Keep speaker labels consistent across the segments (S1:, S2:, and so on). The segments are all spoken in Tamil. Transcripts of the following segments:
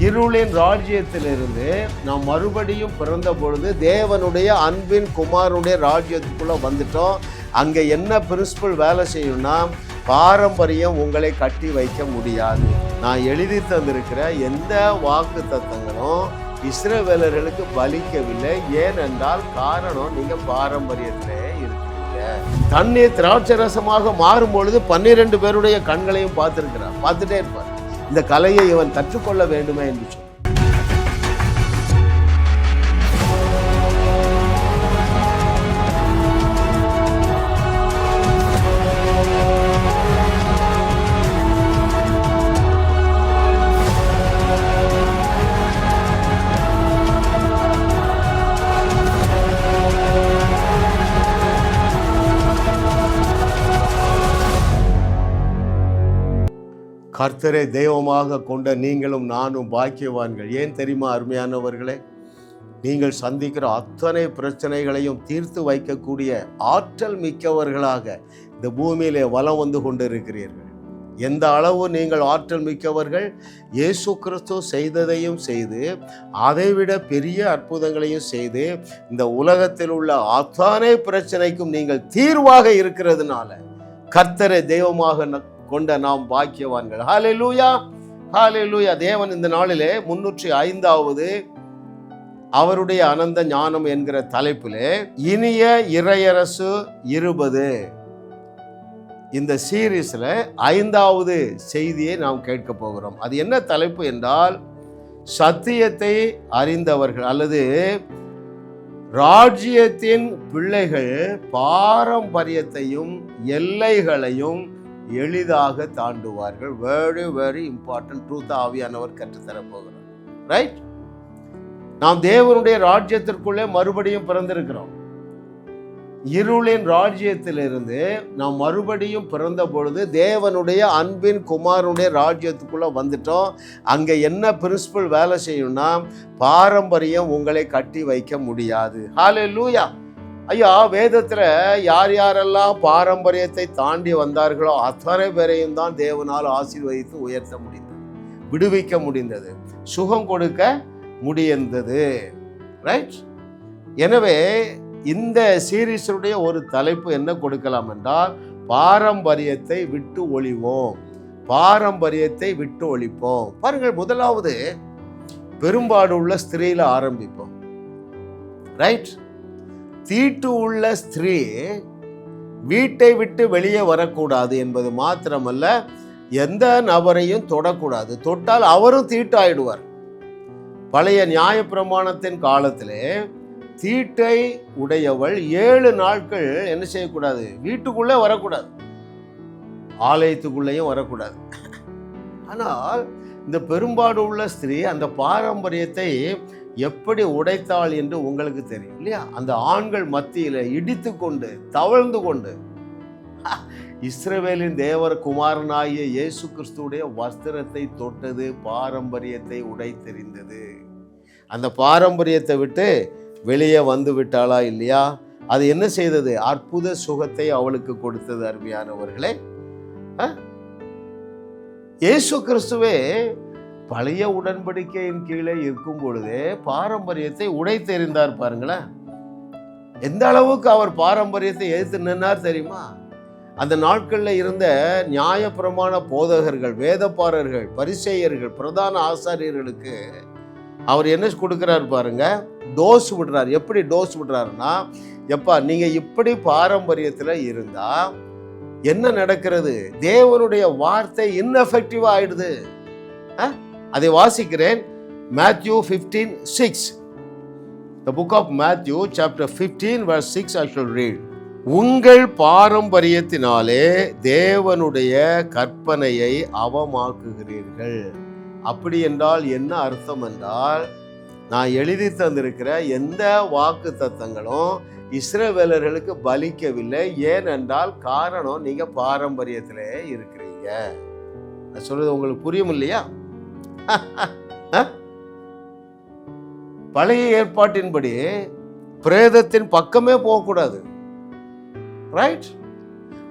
S1: இருளின் ராஜ்யத்திலிருந்து நாம் மறுபடியும் பிறந்த பொழுது தேவனுடைய அன்பின் குமாரனுடைய ராஜ்யத்துக்குள்ள வந்துட்டோம். அங்க என்ன பிரின்சிபல் வேலை செய்யும்னா, பாரம்பரியம் உங்களை கட்டி வைக்க முடியாது. நான் எழுதி தந்திருக்கிற எந்த வாக்கு தத்தங்களும் இஸ்ரவேலர்களுக்கு பலிக்கவில்லை. ஏனென்றால் காரணம், நீங்க பாரம்பரியத்திலே இருக்கிறீங்க. தண்ணீர் திராட்சரசமாக மாறும் பொழுது 12 பேருடைய கண்களையும் பார்த்துட்டே இருப்பார். இந்த கலையை இவன் கற்றுக்கொள்ள வேண்டுமே என்று சொல்லி. கர்த்தரை தெய்வமாக கொண்ட நீங்களும் நானும் பாக்கியவான்கள். ஏன் தெரியுமா அருமையானவர்களே? நீங்கள் சந்திக்கிற அத்தனை பிரச்சனைகளையும் தீர்த்து வைக்கக்கூடிய ஆற்றல் மிக்கவர்களாக இந்த பூமியிலே வலம் வந்து கொண்டிருக்கிறீர்கள். எந்த அளவு நீங்கள் ஆற்றல் மிக்கவர்கள்? இயேசு கிறிஸ்து செய்ததையும் செய்து அதைவிட பெரிய அற்புதங்களையும் செய்து இந்த உலகத்தில் உள்ள அத்தனை பிரச்சனைக்கும் நீங்கள் தீர்வாக இருக்கிறதுனால கர்த்தரை தெய்வமாக கொண்ட நாம் பாக்கியவான்கள். ஹல்லேலூயா, ஹல்லேலூயா. தேவன் இந்த நாளிலே 305வது அவருடைய அனந்த ஞானம் என்கிற தலைப்பிலே இனிய இறையரசு 20 இந்த சீரீஸ்ல 5வது செய்தியை நாம் கேட்க போகிறோம். அது என்ன தலைப்பு என்றால், சத்தியத்தை அறிந்தவர்கள் அல்லது ராஜ்யத்தின் பிள்ளைகள் பாரம்பரியத்தையும் எல்லைகளையும் எளிதாக தாண்டுவார்கள். வெரி வெரி இம்பார்ட்டன்ட் ட்ரூத் ஆவியானவர் கற்றுத்தர போகிறார். ரைட்? நாம் தேவனுடைய ராஜ்யத்திற்குள்ளே மறுபடியும் பிறந்திருக்கிறோம். இருளின் ராஜ்யத்திலிருந்து நாம் மறுபடியும் பிறந்த பொழுது தேவனுடைய அன்பின் குமாரனுடைய ராஜ்யத்துக்குள்ள வந்துட்டோம். அங்க என்ன பிரின்சிபல் வேலை செய்யும்னா, பாரம்பரியம் உங்களை கட்டி வைக்க முடியாது. ஹல்லேலூயா. ஐயா, வேதத்துல யார் யாரெல்லாம் பாரம்பரியத்தை தாண்டி வந்தார்களோ அத்தனை பேரையும் தான் தேவனால் ஆசீர்வதித்து உயர்த்த முடிந்தது, விடுவிக்க முடிந்தது, சுகம் கொடுக்க முடிந்தது. ரைட்? எனவே இந்த சீரீஸுடைய ஒரு தலைப்பு என்ன கொடுக்கலாம் என்றால், பாரம்பரியத்தை விட்டு ஒழிவோம், பாரம்பரியத்தை விட்டு ஒழிப்போம். பாருங்கள், முதலாவது பெரும்பாடு உள்ள ஸ்திரீல ஆரம்பிப்போம். ரைட்? தீட்டு உள்ள ஸ்திரீ வீட்டை விட்டு வெளியே வரக்கூடாது என்பது மாத்திரமல்ல, எந்த நபரையும் தொடக்கூடாது. தொட்டால் அவரும் தீட்டு ஆயிடுவார். பழைய நியாயப்பிரமாணத்தின் காலத்திலே தீட்டை உடையவள் 7 நாட்கள் என்ன செய்யக்கூடாது? வீட்டுக்குள்ளே வரக்கூடாது, ஆலயத்துக்குள்ளேயும் வரக்கூடாது. ஆனால் இந்த பெரும்பாடு உள்ள ஸ்திரீ அந்த பாரம்பரியத்தை எப்படி உடைத்தாள் என்று உங்களுக்கு தெரியும் இல்லையா? அந்த ஆண்கள் மத்தியில் இடித்து கொண்டு தவழ்ந்து கொண்டு இஸ்ரவேலின் தேவர குமாரனாகிய இயேசு கிறிஸ்துடைய வஸ்திரத்தை தொட்டது பாரம்பரியத்தை உடைத்தெறிந்தது. அந்த பாரம்பரியத்தை விட்டு வெளியே வந்து விட்டாளா இல்லையா? அது என்ன செய்தது? அற்புத சுகத்தை அவளுக்கு கொடுத்தது. அருமையானவர்களே, இயேசு கிறிஸ்துவே பழைய உடன்படிக்கையின் கீழே இருக்கும் பொழுதே பாரம்பரியத்தை உடைத்தெறிந்தார். பாருங்களேன், எந்த அளவுக்கு அவர் பாரம்பரியத்தை எதிர்த்து நின்னார் தெரியுமா? அந்த நாட்களில் இருந்த நியாயப்பிரமாண போதகர்கள், வேதப்பாரர்கள், பரிசேயர்கள், பிரதான ஆசாரியர்களுக்கு அவர் என்ன கொடுக்கிறார் பாருங்க, டோஸ் விடுறார். எப்படி டோஸ் விடுறாருன்னா, எப்பா நீங்க இப்படி பாரம்பரியத்தில் இருந்தா என்ன நடக்கிறது? தேவனுடைய வார்த்தை இன்எஃபெக்டிவ் ஆயிடுது. அதை வாசிக்கிறேன். Matthew 15:6. The book of Matthew chapter 15 verse 6 I shall read. உங்கள் பாரம்பரியத்தினாலே தேவனுடைய கற்பனையை அவமாக்குகிறீர்கள். அப்படி என்றால் என்ன அர்த்தம் என்றால், நான் எழுதி தந்திருக்கிற எந்த வாக்கு தத்தங்களும் இஸ்ரவேலர்களுக்கு பலிக்கவில்லை. ஏனென்றால் காரணம், நீங்க பாரம்பரியத்திலே இருக்கிறீங்க. நான் சொல்றது உங்களுக்கு புரியும் இல்லையா? பழைய ஏற்பாட்டின்படி பிரேதத்தின் பக்கமே போகக்கூடாது. ரைட்?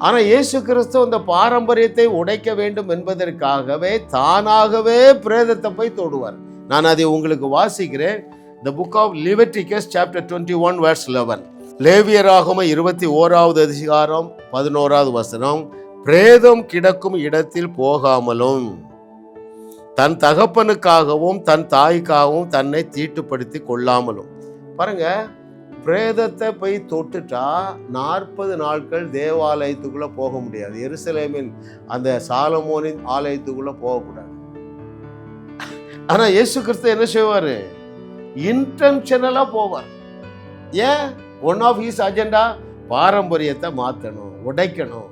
S1: ஆனா இயேசு கிறிஸ்து அந்த பாரம்பரியத்தை உடைக்க வேண்டும் என்பதற்காகவே தானாகவே பிரேதத்தை போய் தொடுவார். நான் அதை உங்களுக்கு வாசிக்கிறேன். The book of Leviticus chapter 21 verse 11. லேவியராகம 21வது அதிகாரம் 11வது வசனம். பிரேதம் கிடக்கும் இடத்தில் போகாமலும் தன் தகப்பனுக்காகவும் தன் தாய்க்காகவும் தன்னை தீட்டுப்படுத்தி கொள்ளாமலும். பாருங்க, பிரேதத்தை போய் தொட்டுட்டா 40 நாட்கள் தேவாலயத்துக்குள்ள போக முடியாது. எருசலேமின் அந்த சாலமோனின் ஆலயத்துக்குள்ள போகக்கூடாது. ஆனா இயேசு கிறிஸ்து என்ன செய்வாரு? இன்டென்ஷனலா போவார். ஏன்? ஒன் ஆஃப் ஹிஸ் அஜெண்டா பாரம்பரியத்தை மாற்றணும், உடைக்கணும்.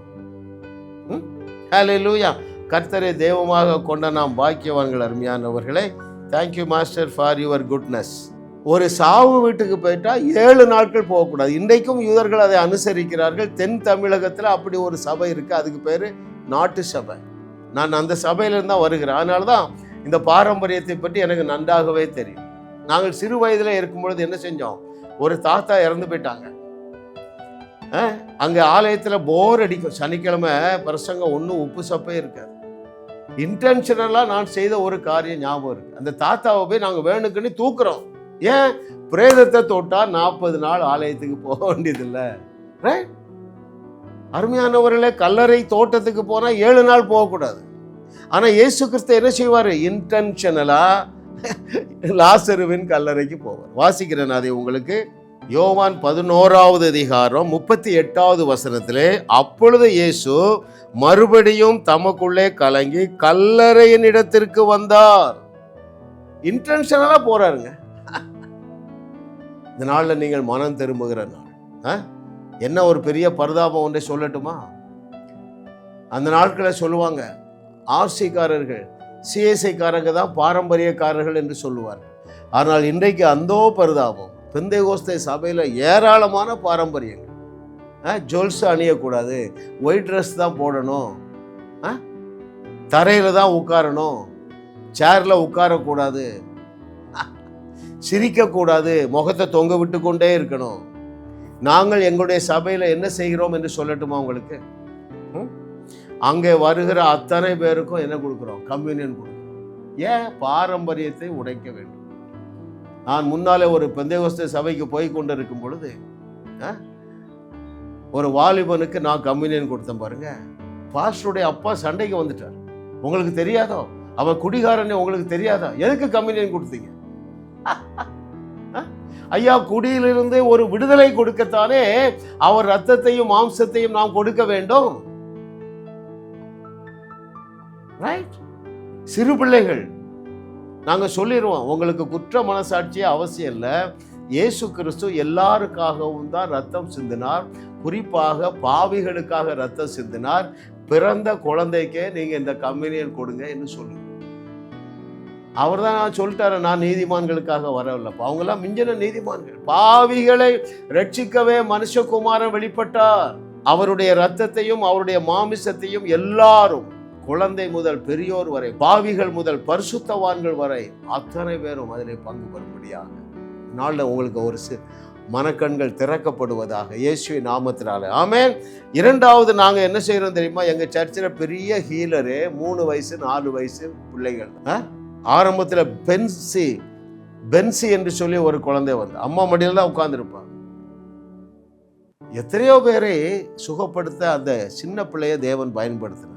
S1: ஹல்லேலூயா. கர்த்தரை தெய்வமாக கொண்ட நாம் பாக்கியவான்கள் அருமையானவர்களே. Thank you master for your goodness. ஒரு சாவு வீட்டுக்கு போயிட்டா 7 நாட்கள் போகக்கூடாது. இன்றைக்கும் யூதர்கள் அதை அனுசரிக்கிறார்கள். தென் தமிழகத்தில் அப்படி ஒரு சபை இருக்கு, அதுக்கு பேர் நாட்டு சபை. நான் அந்த சபையிலிருந்து தான் வருகிறேன். அதனால தான் இந்த பாரம்பரியத்தை பற்றி எனக்கு நன்றாகவே தெரியும். நாங்கள் சிறு வயதில் இருக்கும்பொழுது என்ன செஞ்சோம், ஒரு தாத்தா இறந்து போயிட்டாங்க. அங்கே ஆலயத்தில் போர் அடிக்கும். சனிக்கிழமை பிரசங்கம் ஒன்றும் உப்பு சப்பே இருக்காது. இன்டென்ஷனலாக நான் செய்த ஒரு காரியம் ஞாபகம் இருக்கு. அந்த தாத்தாவை போய் நாங்கள் வேணுக்குன்னு தூக்குறோம். ஏன்? பிரேதத்தை தொட்டா 40 நாள் ஆலயத்துக்கு போக வேண்டியதில்லை. அருமையானவர்களே, கல்லறை தோட்டத்துக்கு போனால் 7 நாள் போகக்கூடாது. ஆனால் இயேசு கிறிஸ்து என்ன செய்வார்? இன்டென்ஷனலா லாசருவின் கல்லறைக்கு போவார். வாசிக்கிறேன் அதை உங்களுக்கு. யோவான் 11வது அதிகாரம் 38வது வசனத்திலே, அப்பொழுது இயேசு மறுபடியும் தமக்குள்ளே கலங்கி கல்லறையின் இடத்திற்கு வந்தார். இன்டென்ஷனலா போறாருங்க. இந்த நாளில் நீங்கள் மனம் திரும்புகிற நாள். என்ன ஒரு பெரிய பரிதாபம் ஒன்றை சொல்லட்டுமா? அந்த நாட்களை சொல்லுவாங்க, ஆர்சிக்காரர்கள் சிஎஸ்ஐக்காரங்க தான் பாரம்பரியக்காரர்கள் என்று சொல்லுவார்கள். ஆனால் இன்றைக்கு அந்தோ பரிதாபம், பெந்தேகோஸ்தே சபையில் ஏராளமான பாரம்பரியங்கள். ஜுவல்ஸ் அணியக்கூடாது, ஒயிட் ட்ரெஸ் தான் போடணும், தரையில் தான் உட்காரணும், சேரில் உட்காரக்கூடாது, சிரிக்கக்கூடாது, முகத்தை தொங்க விட்டு கொண்டே இருக்கணும். நாங்கள் எங்களுடைய சபையில் என்ன செய்கிறோம் என்று சொல்லட்டுமா உங்களுக்கு? அங்கே வருகிற அத்தனை பேருக்கும் என்ன கொடுக்குறோம்? கம்யூனியன் கொடுக்குறோம். ஏன்? பாரம்பரியத்தை உடைக்க வேண்டும். நான் முன்னாலே ஒரு பெந்தேகோஸ்தே சபைக்கு போய் கொண்டு இருக்கும் பொழுது ஒரு வாலிபனுக்கு நான் கம்யூனியன் கொடுத்தேன். பாருங்க, பாஸ்டருடைய அப்பா சண்டைக்கு வந்துட்டார். உங்களுக்கு தெரியாதோ? அவன் குடிகாரன்னு உங்களுக்கு தெரியாதா? எதுக்கு கம்யூனியன் கொடுத்தீங்க? ஐயா, குடியிலிருந்து ஒரு விடுதலை கொடுக்கத்தானே அவர் ரத்தத்தையும் மாம்சத்தையும் நாம் கொடுக்க வேண்டும். ரைட்? சிறு பிள்ளைகள் நாங்கள் சொல்லிடுவோம், உங்களுக்கு குற்ற மனசாட்சியே அவசியம் இல்லை. இயேசு கிறிஸ்து எல்லாருக்காகவும் தான் ரத்தம் சிந்தினார். குறிப்பாக பாவிகளுக்காக ரத்தம் சிந்தினார். பிறந்த குழந்தைக்கே நீங்க இந்த கம்யூனியன் கொடுங்க என்று சொல்லுங்க. அவர் தான் நான் சொல்லிட்டாரு, நான் நீதிமான்களுக்காக வரவில்லை. அவங்கெல்லாம் மிஞ்சின நீதிமான்கள். பாவிகளை ரட்சிக்கவே மனுஷகுமாரன் வெளிப்பட்டார். அவருடைய ரத்தத்தையும் அவருடைய மாமிசத்தையும் எல்லாரும், குழந்தை முதல் பெரியோர் வரை, பாவிகள் முதல் பரிசுத்தவான்கள் வரை அத்தனை பேரும் அதில் பங்கு பெறும்படியாக நாளில் உங்களுக்கு ஒரு மனக்கண்கள் திறக்கப்படுவதாக இயேசுவின் நாமத்தினால. ஆமென். இரண்டாவது நாங்கள் என்ன செய்கிறோம் தெரியுமா? எங்கள் சர்ச்சில் பெரிய ஹீலரு, 3 வயசு 4 வயசு பிள்ளைகள். ஆரம்பத்தில் பென்சி என்று சொல்லி ஒரு குழந்தை வந்து அம்மா மடியில் தான் உட்கார்ந்துருப்பாங்க. எத்தனையோ பேரை சுகப்படுத்த அந்த சின்ன பிள்ளைய தேவன் பயன்படுத்தினார்.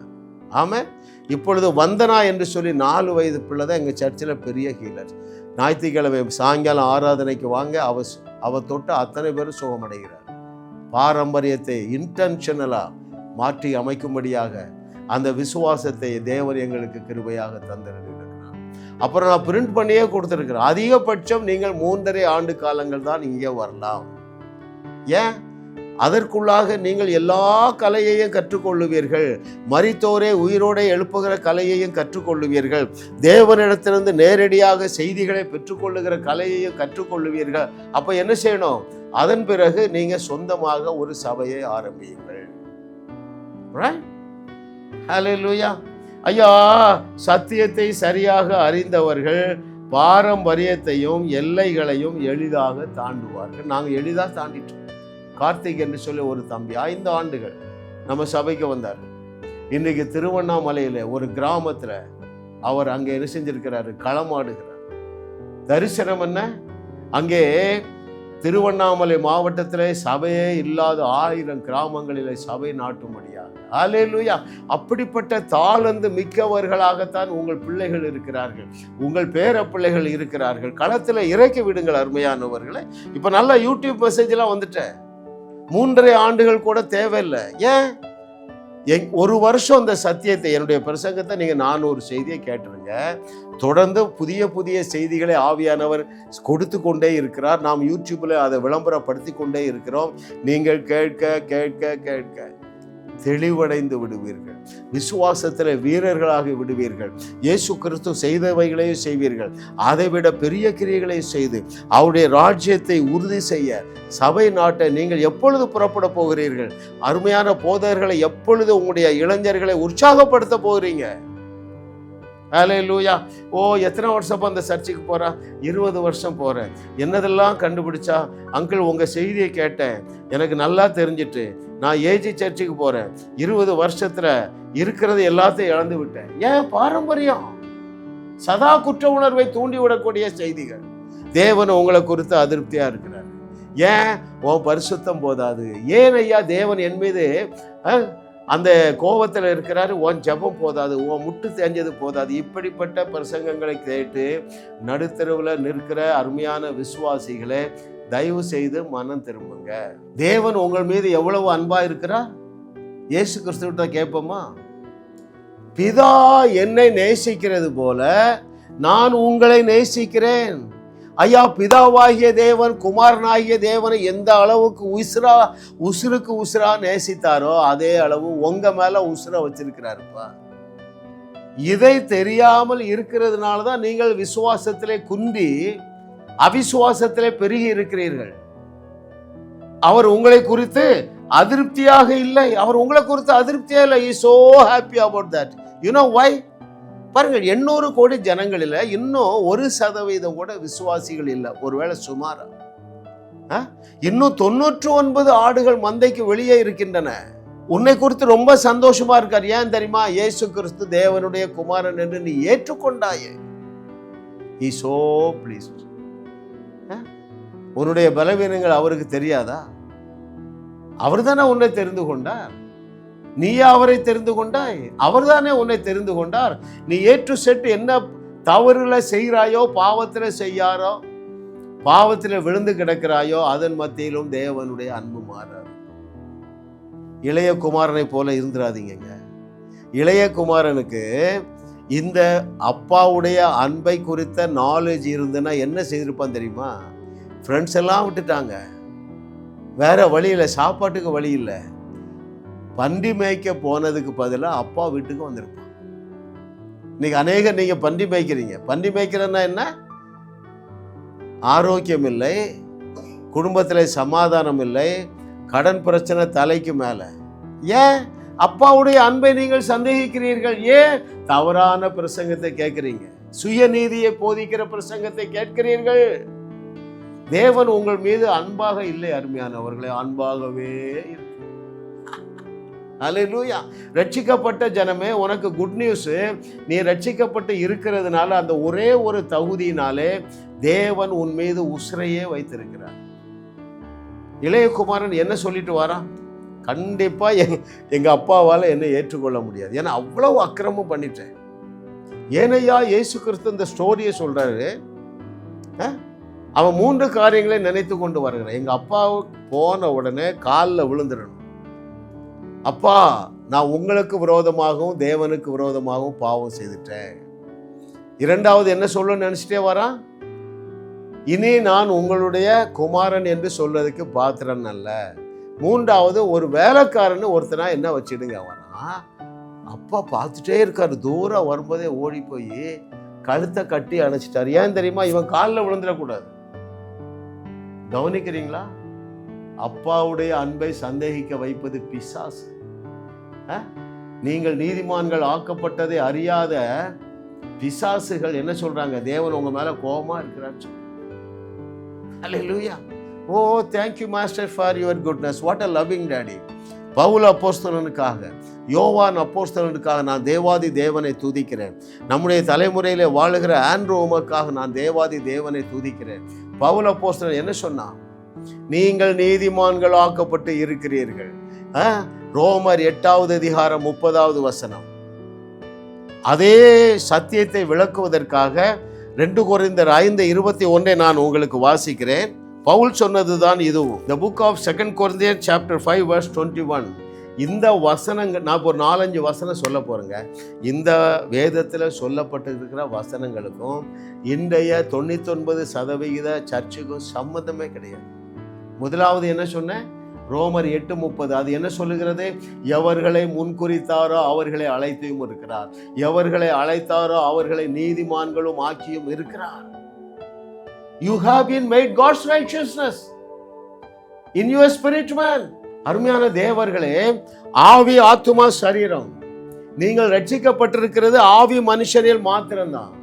S1: ஆமாம். இப்பொழுது வந்தனா என்று சொல்லி 4 வயது பிள்ளை தான் எங்கள் சர்ச்சில் பெரிய ஹீலர். ஞாயிற்றுக்கிழமை சாயங்காலம் ஆராதனைக்கு வாங்க, அவ தொட்டு அத்தனை பேரும் சுகமடைகிறார். பாரம்பரியத்தை இன்டென்ஷனலாக மாற்றி அமைக்கும்படியாக அந்த விசுவாசத்தை தேவன் எங்களுக்கு கிருபையாக தந்திருக்கிறார். அப்புறம் நான் பிரிண்ட் பண்ணியே கொடுத்துருக்கிறேன். அதிகபட்சம் நீங்கள் 3.5 ஆண்டு காலங்கள் தான் இங்கே வரலாம். ஏன்? அதற்குள்ளாக நீங்கள் எல்லா கலையையும் கற்றுக்கொள்ளுவீர்கள். மரித்தோரே உயிரோடு எழுப்புகிற கலையையும் கற்றுக்கொள்ளுவீர்கள். தேவனிடத்திலிருந்து நேரடியாக செய்திகளை பெற்றுக்கொள்ளுகிற கலையையும் கற்றுக்கொள்ளுவீர்கள். அப்போ என்ன செய்யணும்? அதன் பிறகு நீங்கள் சொந்தமாக ஒரு சபையை ஆரம்பியுங்கள். ஹல்லேலூயா. ஐயா, சத்தியத்தை சரியாக அறிந்தவர்கள் பாரம்பரியத்தையும் எல்லைகளையும் எளிதாக தாண்டுவார்கள். நாங்கள் எளிதாக தாண்டிட்டோம். கார்த்திக் என்று சொல்லி ஒரு தம்பி 5 ஆண்டுகள் நம்ம சபைக்கு வந்தார். இன்றைக்கு திருவண்ணாமலையில் ஒரு கிராமத்தில் அவர் அங்கே என்ன செஞ்சிருக்கிறாரு? களமாடுகிறார். தரிசனம் என்ன? அங்கே திருவண்ணாமலை மாவட்டத்திலே சபையே இல்லாத 1000 கிராமங்களிலே சபை நாட்டும்படியாக. அல்லேலூயா. அப்படிப்பட்ட தாளந்து மிக்கவர்களாகத்தான் உங்கள் பிள்ளைகள் இருக்கிறார்கள், உங்கள் பேர பிள்ளைகள் இருக்கிறார்கள். களத்தில் இறக்கி விடுங்கள் அருமையானவர்களே. இப்போ நல்லா யூடியூப் மெசேஜ்லாம் வந்துட்டேன். 3.5 ஆண்டுகள் கூட தேவையில்லை. ஏன்? ஒரு வருஷம் இந்த சத்தியத்தை, என்னுடைய பிரசங்கத்தை நீங்கள் 400 செய்தியை கேட்டுருங்க. தொடர்ந்து புதிய புதிய செய்திகளை ஆவியானவர் கொடுத்து கொண்டே இருக்கிறார். நாம் யூடியூப்ல அதை விளம்பரப்படுத்தி கொண்டே இருக்கிறோம். நீங்கள் கேட்க கேட்க கேட்க தெளிவடைந்து விடுவீர்கள், விசுவாசத்தில் வீரர்களாகி விடுவீர்கள். இயேசு கிறிஸ்து செய்தவைகளையும் செய்வீர்கள், அதைவிட பெரிய கிரியைகளையும் செய்து அவருடைய ராஜ்யத்தை உறுதி செய்ய சபை நாட்டை நீங்கள் எப்பொழுது புறப்பட போகிறீர்கள்? அருமையான போதகர்களை எப்பொழுது உங்களுடைய இளைஞர்களை உற்சாகப்படுத்த போகிறீங்க? ஹல்லேலூயா. எத்தனை வருஷம் அந்த சர்ச்சுக்கு போறா? 20 வருஷம் போறேன். என்னதெல்லாம் கண்டுபிடிச்சா? அங்கிள் உங்க செய்தியை கேட்டேன், எனக்கு நல்லா தெரிஞ்சிட்டு நான் ஏஜி சர்ச்சுக்கு போறேன். 20 வருஷத்துல இருக்கிறது எல்லாத்தையும் இழந்து விட்டேன். ஏன்? பாரம்பரியம். சதா குற்ற உணர்வை தூண்டி விடக்கூடிய செய்திகள். தேவன் உங்களை குறித்து அதிருப்தியா இருக்கிறார். ஏன்? உன் பரிசுத்தம் போதாது. ஏன் ஐயா தேவன் என் மீது அந்த கோபத்தில் இருக்கிறாரு? உன் ஜபம் போதாது, உன் முட்டு தேஞ்சது போதாது. இப்படிப்பட்ட பிரசங்கங்களை கேட்டு நடுத்தருவில் நிற்கிற அருமையான விசுவாசிகளை தயவு செய்து மனம் திரும்புங்க. தேவன் உங்கள் மீது எவ்வளவு அன்பா இருக்கிறார்? இயேசு கிறிஸ்துவிட்ட கேட்போமா? பிதா என்னை நேசிக்கிறது போல நான் உங்களை நேசிக்கிறேன். ஐயா, பிதாவாகிய தேவன் குமாரனாகிய தேவனை எந்த அளவுக்கு உசுருக்கு உசுரா நேசித்தாரோ அதே அளவு உங்க மேல உசுர வச்சிருக்கிறாருப்பா. இதை தெரியாமல் இருக்கிறதுனால தான் நீங்கள் விசுவாசத்திலே குந்தி அவிசுவாசத்திலே பெருகி இருக்கிறீர்கள். அவர் உங்களை குறித்து அதிருப்தியாக இல்லை. அவர் உங்களை குறித்து அதிருப்தியா இல்லை. He is so happy about that. You know why? பாருங்கள், 800 கோடி ஜனங்களில் இன்னும் 1% கூட விசுவாசிகள் இல்லை. ஒருவேளை சுமாரா இன்னும் 99 ஆடுகள் மந்தைக்கு வெளியே இருக்கின்றன. உன்னை குறித்து ரொம்ப சந்தோஷமா இருக்கார். ஏன் தெரியுமா? இயேசு கிறிஸ்து தேவனுடைய குமாரன் என்று நீ ஏற்றுக்கொண்டாயே. He is so pleased. உன்னுடைய பலவீனங்கள் அவருக்கு தெரியாதா? அவர் தானே உன்னை தெரிந்து கொண்டார். நீயா அவரை தெரிந்து கொண்டாய்? அவர் தானே உன்னை தெரிந்து கொண்டார். நீ ஏற்று செட்டு என்ன தவறுல செய்கிறாயோ, பாவத்தில் செய்யாரோ, பாவத்தில் விழுந்து கிடக்கிறாயோ, அதன் மத்தியிலும் தேவனுடைய அன்பு மாறாது. இளைய குமாரனை போல இருந்துடாதீங்க. இளைய குமாரனுக்கு இந்த அப்பாவுடைய அன்பை குறித்த நாலேஜ் இருந்துன்னா என்ன செய்திருப்பான் தெரியுமா? ஃப்ரெண்ட்ஸ் எல்லாம் விட்டுட்டாங்க, வேற வழி இல்லை, சாப்பாட்டுக்கு வழி இல்லை. பன்றி மேய்க்க போனதுக்கு பதிலாக அப்பா வீட்டுக்கு வந்திருப்பான். இன்னைக்கு அநேகர் நீங்க பன்றி மேய்க்கிறீங்க. பன்றி மேய்க்கிறன்னா என்ன? ஆரோக்கியம் இல்லை, குடும்பத்தில் சமாதானம் இல்லை, கடன் பிரச்சனை தலைக்கு மேல. ஏன்? அப்பாவுடைய அன்பை நீங்கள் சந்தேகிக்கிறீர்கள். ஏன்? தவறான பிரசங்கத்தை கேட்கிறீங்க, சுயநீதியை போதிக்கிற பிரசங்கத்தை கேட்கிறீர்கள். தேவன் உங்கள் மீது அன்பாக இல்லை அருமையானவர்களே, அன்பாகவே இருக்கு. அல்லேலூயா. ரட்சிக்கப்பட்ட ஜனமே, உனக்கு குட் நியூஸ். நீ ரட்சிக்கப்பட்டு இருக்கிறதுனால, அந்த ஒரே ஒரு தகுதியினாலே தேவன் உன் மீது உசுரையே வைத்திருக்கிறார். இளையகுமாரன் என்ன சொல்லிட்டு வாரான்? கண்டிப்பா எங்க அப்பாவால் என்னை ஏற்றுக்கொள்ள முடியாது, ஏன்னா அவ்வளவு அக்கிரமம் பண்ணிட்டேன். ஏனையா இயேசு கிறிஸ்து இந்த ஸ்டோரியை சொல்றாரு. அவன் 3 காரியங்களை நினைத்து கொண்டு வருகிறான். எங்க அப்பா போன உடனே காலில் விழுந்துடணும். அப்பா, நான் உங்களுக்கு விரோதமாகவும் தேவனுக்கு விரோதமாகவும் பாவம் செய்துட்டேன். 2வது என்ன சொல்ல நினைச்சிட்டே வரான்? இனி நான் உங்களுடைய குமாரன் என்று சொல்றதுக்கு பாத்திரன் அல்ல. 3வது, ஒரு வேலைக்காரன்னு ஒருத்தனா என்ன வச்சிடுங்க வரா. அப்பா பார்த்துட்டே இருக்காரு. தூரம் வரும்போதே ஓடி போய் கழுத்தை கட்டி அணைச்சிட்டாரு. ஏன் தெரியுமா? இவன் காலில் விழுந்துடக்கூடாது. கவனிக்கிறீங்களா? அப்பாவுடைய அன்பை சந்தேகிக்க வைப்பது பிசாசு. நீங்கள் நீதிமான்கள் ஆக்கப்பட்டதை அறியாத பிசாசுகள் என்ன சொல்றாங்க? தேவன் உங்க மேல கோபமா இருக்கிறார். அல்லேலூயா. Oh, thank you master for your goodness. What a loving daddy. Pavul அப்போஸ்தலனுக்காக, யோவான் அப்போஸ்தலனுக்காக நான் தேவாதி தேவனை துதிக்கிறேன். நம்முடைய தலைமுறையிலே வாழுகிற ஆண்ட்ரோவுக்காக நான் தேவாதி தேவனை துதிக்கிறேன். பவுல் அப்போஸ்தலன் என்ன சொன்னான்? நீங்கள் நீதிமான்கள் ஆக்கப்பட்டு இருக்கிறீர்கள். ரோமர் 8வது அதிகாரம் 30வது வசனம். அதே சத்தியத்தை விளக்குவதற்காக 2 கொரிந்தியர் 5:21 நான் உங்களுக்கு வாசிக்கிறேன். பவுல் சொன்னதுதான் இதுவும். The book of 2 Corinthians chapter 5 verse 21. இந்த வசனங்கள் நான் ஒரு 4-5 வசனம் சொல்ல போறேங்க. இந்த வேதத்தில் சொல்லப்பட்டிருக்கிற வசனங்களுக்கும் இன்றைய 99% சர்ச்சுக்கும் சம்மந்தமே கிடையாது. முதலாவது என்ன சொன்னேன்? ரோமர் 8:30. அது என்ன சொல்லுகிறது? எவர்களை முன்குறித்தாரோ அவர்களை அழைத்தும் இருக்கிறார், எவர்களை அழைத்தாரோ அவர்களை நீதிமான்களும் ஆக்கியும் இருக்கிறார். You have been made God's righteousness in your spirit man. அருமையான தேவர்களே, ஆவி, ஆத்துமா, சரீரம், நீங்கள் ரட்சிக்கப்பட்டிருக்கிறது ஆவி மனுஷனில் மாத்திரம்தான்.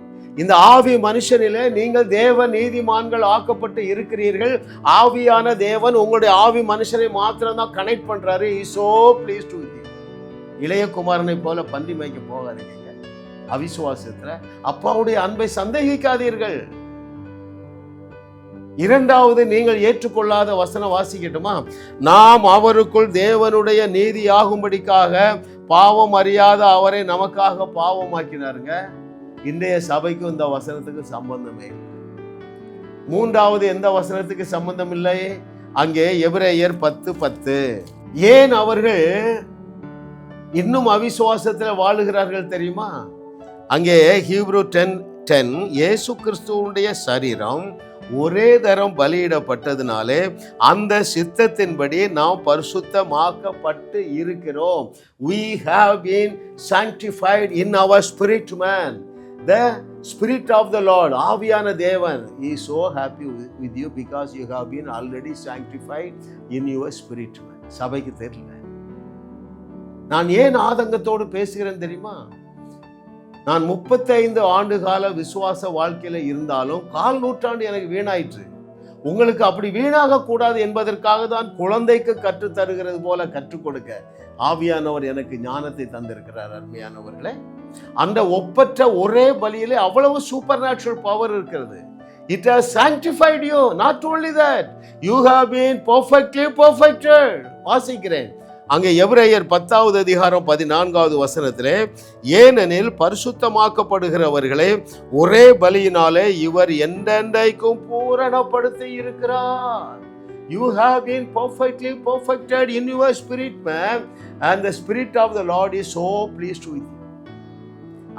S1: இந்த ஆவி மனுஷனிலே நீங்கள் தேவ நீதிமான்கள் ஆக்கப்பட்டு இருக்கிறீர்கள். ஆவியான தேவன் உங்களுடைய ஆவி மனுஷனை மாத்திரம்தான் கனெக்ட் பண்றாரு. He is so pleased with you. இளைய குமாரனை போல பந்தி மேய்க்க போகாதீங்க. அவிசுவாசத்துல அப்பாவுடைய அன்பை சந்தேகிக்காதீர்கள். இரண்டாவது, நீங்கள் ஏற்றுக்கொள்ளாத வசனம் வாசிக்கட்டுமா? நாம் அவருக்குள் தேவனுடைய நீதி ஆகும்படிக்காக பாவம் அறியாத அவரை நமக்காக பாவமாக்கினாருங்க. இன்றைய சபைக்கும் இந்த வசனத்துக்கு சம்பந்தமே இல்லை. மூன்றாவது, எந்த வசனத்துக்கு சம்பந்தம் இல்லை? அங்கே எபிரேயர் 10:10. ஏன் அவர்கள் இன்னும் அவிசுவாசத்தில் வாழுகிறார்கள் தெரியுமா? அங்கே ஹீப்ரு 10:10 இயேசு கிறிஸ்துவுடைய சரீரம் ஒரே தரம் பலியிடப்பட்டதுனாலே அந்த சித்தத்தின்படி நாம் பரிசுத்தமாக்கப்பட்டு இருக்கிறோம். We have been sanctified in our spirit man. The spirit of the Lord, ஆவியான தேவன், he is so happy with you because you have been already sanctified in your spirit man. சபைக்கு தெரியல. நான் ஏன் ஆதங்கத்தோடு பேசுகிறேன் தெரியுமா? நான் 35 ஆண்டு கால விசுவாச வாழ்க்கையில இருந்தாலும் 1/4 நூற்றாண்டு எனக்கு வீணாயிற்று. உங்களுக்கு அப்படி வீணாக கூடாது என்பதற்காக தான் குழந்தைக்கு கற்றுத் தருகிறது போல கற்றுக் கொடுக்க ஆவியானவர் எனக்கு ஞானத்தை தந்திருக்கிறார். அருமையானவர்களே, அந்த ஒப்பற்ற ஒரே பலியிலே அவ்வளவு சூப்பர் நேச்சுரல் பவர் இருக்கிறது. It has sanctified you. Not only that, you have been perfectly perfected. வாசிக்கிறேன் அங்கே எபிரேயர் 10வது அதிகாரம் 14வது வசனத்திலே, ஏனெனில் பரிசுத்தமாக்கப்படுகிறவர்களை ஒரே பலியினாலே இவர் என்றென்றைக்கும் பூரணப்படுத்தி இருக்கிறார். You have been perfectly perfected in your spirit man, and the spirit of the Lord is so pleased with you.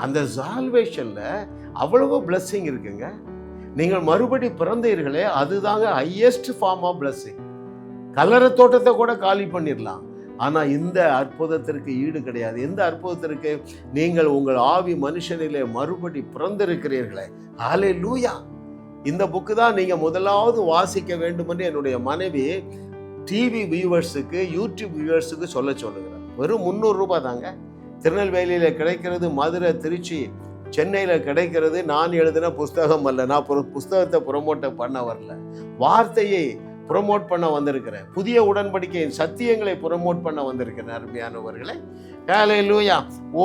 S1: அந்த சால்வேஷன்ல அவ்வளவு blessing இருக்குங்க. நீங்கள் மறுபடி பிறந்தீர்களே, அதுதாங்க ஹையஸ்ட் ஃபார்ம் ஆஃப் blessing. கல்லறை தோட்டத்தை கூட காலி பண்ணிடலாம், ஆனா இந்த அற்புதத்திற்கு ஈடு கிடையாது. எந்த அற்புதத்திற்கு? நீங்கள் உங்கள் ஆவி மனுஷனிலே மறுபடி பிறந்திருக்கிறீர்களே. ஹல்லேலூயா. இந்த புக்கு தான் நீங்க முதலாவது வாசிக்க வேண்டும் என்று என்னுடைய மனைவி டிவி வியூவர்ஸுக்கு, யூடியூப் வியூவர்ஸுக்கு சொல்லுகிறார். வெறும் 300 ரூபாய் தாங்க. திருநெல்வேலியில கிடைக்கிறது, மதுரை, திருச்சி, சென்னையில கிடைக்கிறது. நான் எழுதின புஸ்தகம் அல்ல. நான் புஸ்தகத்தை ப்ரொமோட் பண்ண வரல, வார்த்தையை ப்ரொமோட் பண்ண வந்திருக்கிறேன். புதிய உடன்படிக்கையின் சத்தியங்களை ப்ரொமோட் பண்ண வந்திருக்கிறேன். அருமையானவர்களே, ஹல்லேலூயா. ஓ,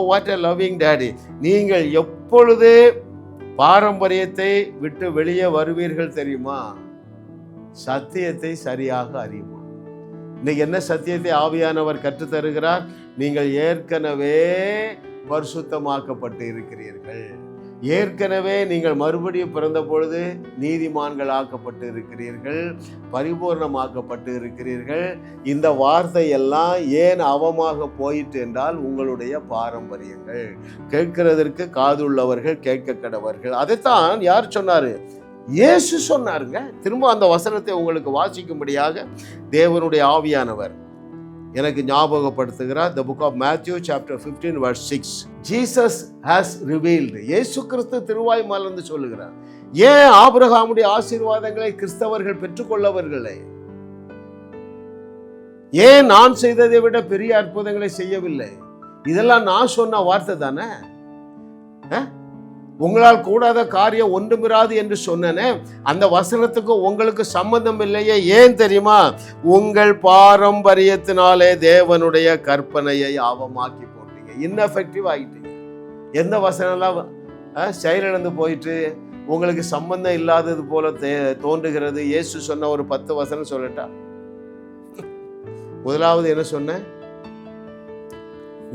S1: வாட் எ லவ்விங் டாடி. நீங்கள் எப்பொழுது பாரம்பரியத்தை விட்டு வெளியே வருவீர்கள் தெரியுமா? சத்தியத்தை சரியாக அறியுமா. இன்னைக்கு என்ன சத்தியத்தை ஆவியானவர் கற்றுத் தருகிறார்? நீங்கள் ஏற்கனவே பரிசுத்தமாக்கப்பட்டு இருக்கிறீர்கள். ஏற்கனவே நீங்கள் மறுபடியும் பிறந்த பொழுது நீதிமான்கள் ஆக்கப்பட்டு இருக்கிறீர்கள், பரிபூர்ணமாக்கப்பட்டு இருக்கிறீர்கள். இந்த வார்த்தை எல்லாம் ஏன் அவமாக போயிட்டு என்றால், உங்களுடைய பாரம்பரியங்கள். கேட்கிறதற்கு காதுள்ளவர்கள் கேட்க கடவர்கள். அதைத்தான் யார் சொன்னாரு? இயேசு சொன்னாருங்க. திரும்ப அந்த வசனத்தை உங்களுக்கு வாசிக்கும்படியாக தேவனுடைய ஆவியானவர் எனக்கு ஞாபகப்படுத்துகிறார். The book of Matthew chapter 15 verse 6. Jesus has revealed. இயேசு கிறிஸ்து திருவாய் மலர்ந்து சொல்லுகிறார். ஏன் ஆபிரகாமுடைய ஆசீர்வாதங்களை கிறிஸ்தவர்கள் பெற்றுக்கொள்ளவர்களே? ஏன் நான் செய்ததை விட பெரிய அற்புதங்களை செய்யவில்லை? இதெல்லாம் நான் சொன்ன வார்த்தை தானே. உங்களால் கூடாத காரியம் ஒன்றுமிராது என்று சொன்னனே, அந்த வசனத்துக்கு உங்களுக்கு சம்பந்தம் இல்லையே. ஏன் தெரியுமா? உங்கள் பாரம்பரியத்தினாலே தேவனுடைய கற்பனையை அவமாக்கி போட்டீங்க, இன்எஃபெக்டிவ் ஆகிட்டீங்க. எந்த வசனம்லாம் செயலிழந்து போயிட்டு உங்களுக்கு சம்பந்தம் இல்லாதது போல தோன்றுகிறது. இயேசு சொன்ன ஒரு 10 வசனம் சொல்லட்டா? முதலாவது என்ன சொன்ன?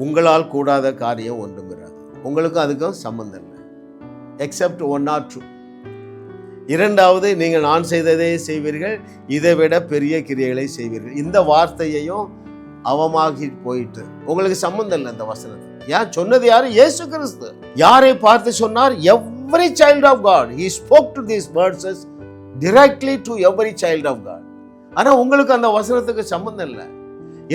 S1: உங்களால் கூடாத காரியம் ஒன்றுமிராது. உங்களுக்கும் அதுக்கும் சம்பந்தம் இல்லை, எக்ஸப்ட் 1 or 2. இரண்டாவது, நீங்கள் நான் செய்ததே செய்வீர்கள், இதை விட பெரிய கிரியைகளை செய்வீர்கள். இந்த வார்த்தையையும் அவமாகி போயிட்டு உங்களுக்கு சம்பந்தம் இல்லை அந்த வசனத்தை. ஏன் சொன்னது யாரு? இயேசு கிறிஸ்து. யாரை பார்த்து சொன்னார்? Every child of God. He spoke to these verses directly to every child of God. ஆனா உங்களுக்கு அந்த வசனத்துக்கு சம்பந்தம் இல்லை.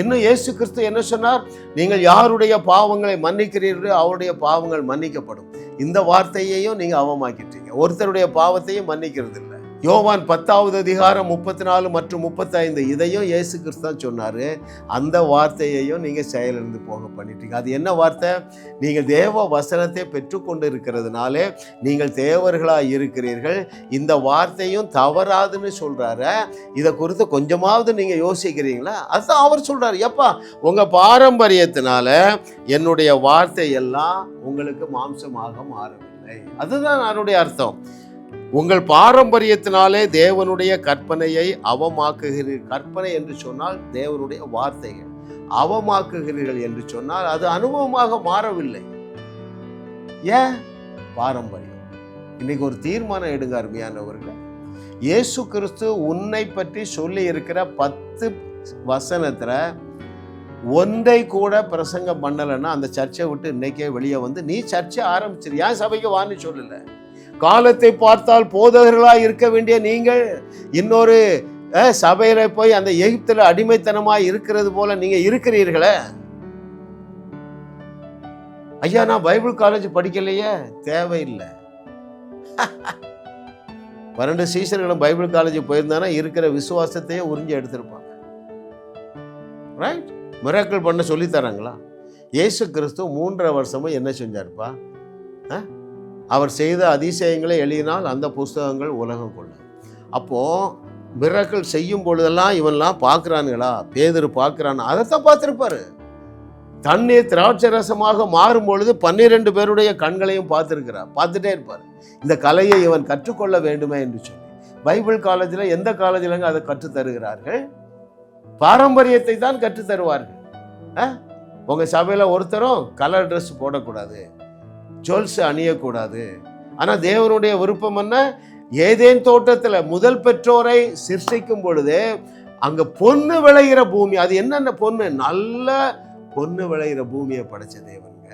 S1: இன்னும் இயேசு கிறிஸ்து என்ன சொன்னார்? நீங்கள் யாருடைய பாவங்களை மன்னிக்கிறீர்களோ அவருடைய பாவங்கள் மன்னிக்கப்படும். இந்த வார்த்தையையும் நீங்க அவமாக்கிட்டீங்க. ஒருத்தருடைய பாவத்தையும் மன்னிக்கிறது இல்லை. யோவான் 10வது அதிகாரம் 34 மற்றும் 35 இதையும் இயேசு கிறிஸ்து தான் சொன்னாரு. அந்த வார்த்தையையும் நீங்க செயலிழந்து போக பண்ணிட்டீங்க. அது என்ன வார்த்தை? நீங்கள் தேவ வசனத்தை பெற்றுக்கொண்டு இருக்கிறதுனாலே நீங்கள் தேவர்களாக இருக்கிறீர்கள். இந்த வார்த்தையும் தவறாதுன்னு சொல்றாரு. இதை குறித்து கொஞ்சமாவது நீங்க யோசிக்கிறீங்களா? அதுதான் அவர் சொல்றாரு. எப்பா, உங்க பாரம்பரியத்தினால என்னுடைய வார்த்தை எல்லாம் உங்களுக்கு மாம்சமாக மாறவில்லை. அதுதான் அதனுடைய அர்த்தம். உங்கள் பாரம்பரியத்தினாலே தேவனுடைய கற்பனையை அவமாக்குகிறீர்கள். கற்பனை என்று சொன்னால் தேவனுடைய வார்த்தைகள். அவமாக்குகிறீர்கள் என்று சொன்னால் அது அனுபவமாக மாறவில்லை. ஏன்? பாரம்பரியம். இன்னைக்கு ஒரு தீர்மானம் எடுங்க அருமையானவர்களே. இயேசு கிறிஸ்து உன்னை பற்றி சொல்லி இருக்கிற 10 வசனத்துல ஒன்றை கூட பிரசங்கம் பண்ணலைன்னா அந்த சர்ச்சை விட்டு இன்னைக்கே வெளியே வந்து நீ சர்ச்சை ஆரம்பிச்சிரு. ஏன் சபைக்கு வான்னு சொல்லல? காலத்தை பார்த்தால் போதகர்களாக இருக்க வேண்டிய நீங்கள் இன்னொரு சபையில போய் அந்த எகிப்தில் அடிமைத்தனமாய் இருக்கிறது போல நீங்க இருக்கிறீர்களே. ஐயா, நான் பைபிள் காலேஜ் படிக்கலையே. தேவையில்லை. 12 சீசர்களும் பைபிள் காலேஜ் போயிருந்தானா இருக்கிற விசுவாசத்தையே உறிஞ்சி எடுத்திருப்பாங்க. ரைட்? மிராக்கிள் பண்ண சொல்லி தராங்களா? இயேசு கிறிஸ்து 3.5 வருஷமும் என்ன செஞ்சாருப்பா? அவர் செய்த அதிசயங்களை எழுதினால் அந்த புஸ்தகங்கள் உலகம் கொள்ள. அப்போது மிராக்கிள் செய்யும் பொழுதெல்லாம் இவன்லாம் பார்க்குறானுங்களா? பேதுரு பார்க்குறான், அதைத்தான் பார்த்துருப்பாரு. தண்ணீர் திராட்சை ரசமாக மாறும் பொழுது 12 பேருடைய கண்களையும் பார்த்துட்டே இருப்பார். இந்த கலையை இவன் கற்றுக்கொள்ள வேண்டுமே என்று சொல்லி. பைபிள் காலேஜில் எந்த காலேஜிலங்க அதை கற்றுத்தருகிறார்கள்? பாரம்பரியத்தை தான் கற்றுத்தருவார்கள். உங்கள் சபையில் ஒருத்தரும் கலர் ட்ரெஸ் போடக்கூடாது, ஜுவல்ஸ் அணியக்கூடாது. ஆனால் தேவனுடைய விருப்பம் என்ன? ஏதேன் தோட்டத்தில் முதல் பெற்றோரை சிருஷ்டிக்கும் பொழுது அங்கே பொண்ணு விளைகிற பூமி. அது என்னென்ன பொண்ணு? நல்ல பொண்ணு விளைகிற பூமியை படைச்ச தேவனுங்க.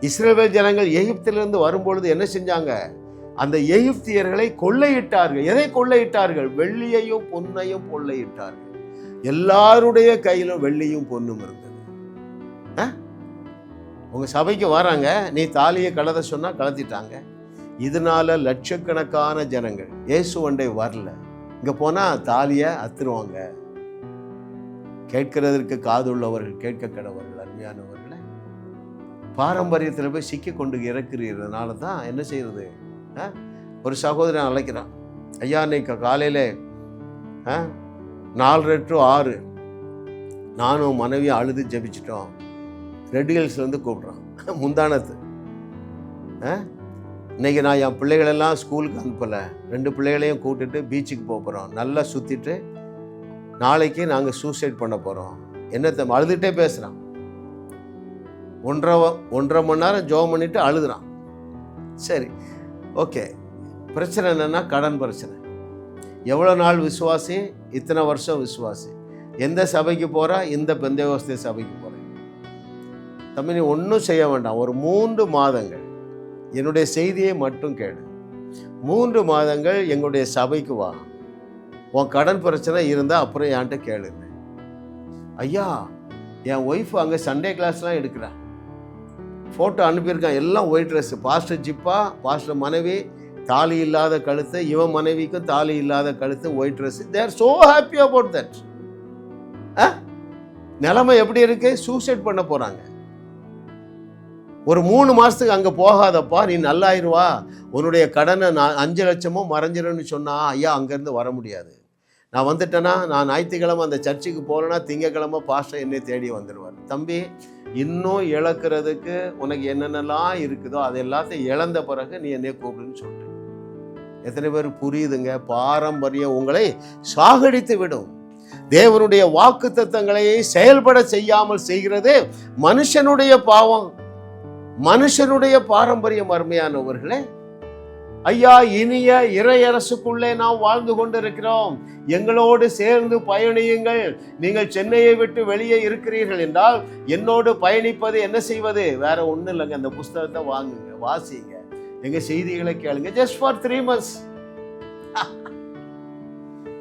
S1: இஸ்ரவேல் ஜனங்கள் எகிப்திலிருந்து வரும்பொழுது என்ன செஞ்சாங்க? அந்த எகிப்தியர்களை கொள்ளையிட்டார்கள். எதை கொள்ளையிட்டார்கள்? வெள்ளியையும் பொன்னையும் கொள்ளையிட்டார்கள். எல்லாருடைய கையிலும் வெள்ளியும் பொன்னும் இருந்தது. உங்க சபைக்கு வராங்க, நீ தாலியை கலத சொன்னா கலத்திட்டாங்க. இதனால லட்சக்கணக்கான ஜனங்கள் இயேசுவண்டை வரல. இங்க போனா தாலியை அத்துருவாங்க. கேட்கிறதற்கு காதுள்ளவர்கள் கேட்க கடவர்கள். அருமையானவர்களே, பாரம்பரியத்தில் போய் சிக்கி கொண்டு இறக்குறதுனால தான் என்ன செய்யறது? ஒரு சகோதரன் அழைக்கிறான், ஐயா இன்னைக்கு காலையில் 4 to 6 நானும் மனைவி அழுது ஜபிச்சிட்டோம். ரெட் ஹில்ஸ்லேருந்து கூப்பிட்றான். முந்தானத்து இன்னைக்கு நான் என் பிள்ளைகளெல்லாம் ஸ்கூலுக்கு அனுப்பலை. 2 பிள்ளைகளையும் கூப்பிட்டுட்டு பீச்சுக்கு போகிறோம். நல்லா சுற்றிட்டு நாளைக்கு நாங்கள் சூசைட் பண்ண போகிறோம். என்னத்தை அழுதுகிட்டே பேசுகிறான். 1.5 மணி நேரம் ஜோம் பண்ணிட்டு அழுதுறான். சரி, ஓகே. பிரச்சனை என்னென்னா கடன் பிரச்சனை. எவ்வளோ நாள் விசுவாசி? இத்தனை வருஷம் விசுவாசி. எந்த சபைக்கு போகிறா? இந்த பெந்தேகோஸ்தே சபைக்கு போகிறேன். தம்பி, நீ ஒன்றும் செய்ய வேண்டாம். ஒரு 3 மாதங்கள் என்னுடைய செய்தியை மட்டும் கேளு. 3 மாதங்கள் எங்களுடைய சபைக்கு வா. உன் கடன் பிரச்சனை இருந்தால் அப்புறம் என்கிட்ட கேளுங்க. ஐயா, என் ஒய்ஃப் அங்கே சண்டே கிளாஸ்லாம் எடுக்கிறான். ஃபோட்டோ அனுப்பியிருக்கான். எல்லாம் ஒயிட் ட்ரெஸ்ஸு. பாஸ்டர் ஜிப்பா, பாஸ்டர் மனைவி தாலி இல்லாத கழுத்து, இவன் மனைவிக்கும் தாலி இல்லாத கழுத்து, white dress. They are so happy about that. நிலைமை எப்படி இருக்கு? சூசைட் பண்ண போகிறாங்க. ஒரு 3 மாதத்துக்கு அங்கே போகாதப்பா, நீ நல்லாயிருவா, உன்னுடைய கடனை 5 லட்சமோ மறைஞ்சிருன்னு சொன்னா, ஐயா அங்கேருந்து வர முடியாது. நான் வந்துட்டேன்னா, நான் ஞாயிற்றுக்கிழமை அந்த சர்ச்சுக்கு போகலன்னா திங்கக்கிழமை பாஸ்டர் என்னை தேடி வந்துடுவார். தம்பி, இன்னும் இழக்கிறதுக்கு உனக்கு என்னென்னலாம் இருக்குதோ அது எல்லாத்தையும் இழந்த பிறகு நீ என்னை கூப்பிடுன்னு சொல்லிட்டு. எத்தனை பேர் புரியுதுங்க? பாரம்பரியம் உங்களை சாகடித்து விடும். தேவனுடைய வாக்குத்தத்தங்களை செயல்பட செய்யாமல் செய்கிறது மனுஷனுடைய பாவம், மனுஷனுடைய பாரம்பரியம். அருமையானவர்களே, ஐயா, இனிய இறையரசுக்குள்ளே நாம் வாழ்ந்து கொண்டிருக்கிறோம், எங்களோடு சேர்ந்து பயணியுங்கள். நீங்கள் சென்னையை விட்டு வெளியே இருக்கிறீர்கள் என்றால் என்னோடு பயணிப்பது என்ன செய்வது? வேற ஒன்றும் இல்லைங்க. அந்த புஸ்தகத்தை வாங்குங்க, வாசிங்க, எங்க செய்திகளை கேளுங்க. Just for 3 months.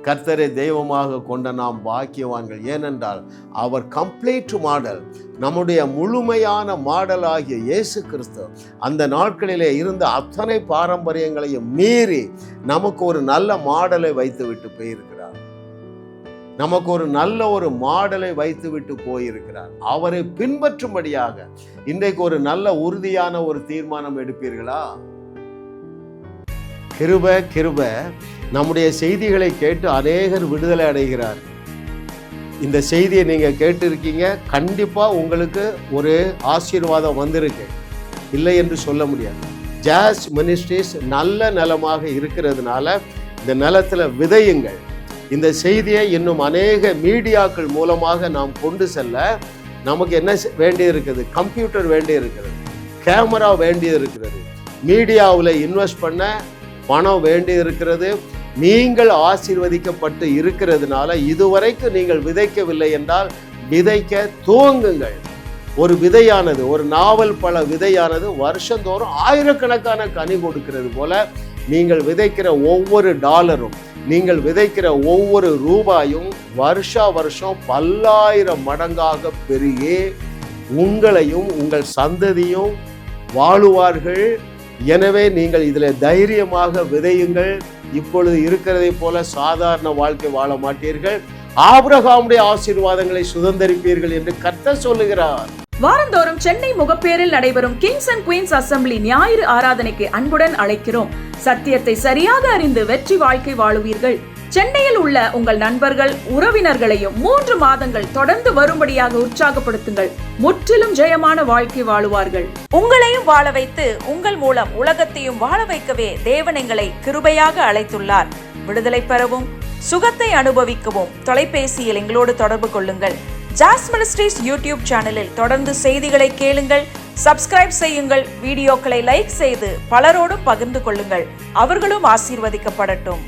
S1: கர்த்தரை தெய்வமாக கொண்ட நாம் பாக்கியவான்கள். ஏனென்றால் அவர் கம்ப்ளீட் மாடல், நம்முடைய முழுமையான மாடல் ஆகிய இயேசு கிறிஸ்து அந்த நாட்களிலே இருந்த அத்தனை பாரம்பரியங்களையும் மீறி நமக்கு ஒரு நல்ல மாடலை வைத்து விட்டு போயிருக்கிறார். நமக்கு ஒரு நல்ல ஒரு மாடலை வைத்து விட்டு போயிருக்கிறார். அவரை பின்பற்றும்படியாக இன்றைக்கு ஒரு நல்ல உறுதியான ஒரு தீர்மானம் எடுப்பீர்களா? கிருபை கிருபை. நம்முடைய செய்திகளை கேட்டு அநேகர் விடுதலை அடைகிறார். இந்த செய்தியை நீங்க கேட்டிருக்கீங்க, கண்டிப்பா உங்களுக்கு ஒரு ஆசீர்வாதம் வந்திருக்கு, இல்லை என்று சொல்ல முடியாது. ஜாஸ் மினிஸ்ட்ரிஸ் நல்ல நிலமாக இருக்கிறதுனால இந்த நிலத்துல விதையுங்கள். இந்த செய்தியை இன்னும் அநேக மீடியாக்கள் மூலமாக நாம் கொண்டு செல்ல நமக்கு என்ன வேண்டி இருக்குது? கம்ப்யூட்டர் வேண்டி இருக்கிறது, கேமரா வேண்டி இருக்கிறது, மீடியாவில் இன்வெஸ்ட் பண்ண பணம் வேண்டி இருக்கிறது. நீங்கள் ஆசீர்வதிக்கப்பட்டு இருக்கிறதுனால இதுவரைக்கும் நீங்கள் விதைக்கவில்லை என்றால் விதைக்க துவங்குங்கள். ஒரு விதையானது, ஒரு நாவல் பழ விதையானது வருஷந்தோறும் ஆயிரக்கணக்கான கனி கொடுக்கிறது போல நீங்கள் விதைக்கிற ஒவ்வொரு டாலரும், நீங்கள் விதைக்கிற ஒவ்வொரு ரூபாயும் வருஷா வருஷம் பல்லாயிரம் மடங்காக பெருகி உங்களையும் உங்கள் சந்ததியும் வாழுவார்கள். எனவே நீங்கள் இதில் தைரியமாக விதையுங்கள். இப்பொழுது இருக்கிறதை போல சாதாரண வாழ்க்கை வாழ மாட்டீர்கள், ஆபிரகாமுடைய ஆசீர்வாதங்களை சுதந்தரிப்பீர்கள் என்று கர்த்தர் சொல்லுகிறார்.
S2: வாரந்தோறும் சென்னை முகப்பேரில் நடைபெறும் கிங்ஸ் அண்ட் குயின்ஸ் அசெம்பிளி ஞாயிறு ஆராதனைக்கு அன்புடன் அழைக்கிறோம். சத்தியத்தை சரியாக அறிந்து வெற்றி வாழ்க்கை வாழுவீர்கள். சென்னையில் உள்ள உங்கள் நண்பர்கள் உறவினர்களையும் 3 மாதங்கள் தொடர்ந்து வரும்படியாக உற்சாகப்படுத்துங்கள். முற்றிலும் ஜெயமான வாழ்க்கை வாழுவார்கள்.
S3: உங்களையும் வாழ வைத்து உங்கள் மூலம் உலகத்தையும் வாழ வைக்கவே தேவன் எங்களை கிருபையாக அழைத்துள்ளார். விடுதலை பெறவும் சுகத்தை அனுபவிக்கவும் தொலைபேசியில் எங்களோடு தொடர்பு கொள்ளுங்கள். ஜாஸ் மினிஸ்ட்ரீஸ் யூடியூப் சேனலில் தொடர்ந்து செய்திகளை கேளுங்கள், சப்ஸ்கிரைப் செய்யுங்கள், வீடியோக்களை லைக் செய்து பலரோடும் பகிர்ந்து கொள்ளுங்கள். அவர்களும் ஆசீர்வதிக்கப்படட்டும்.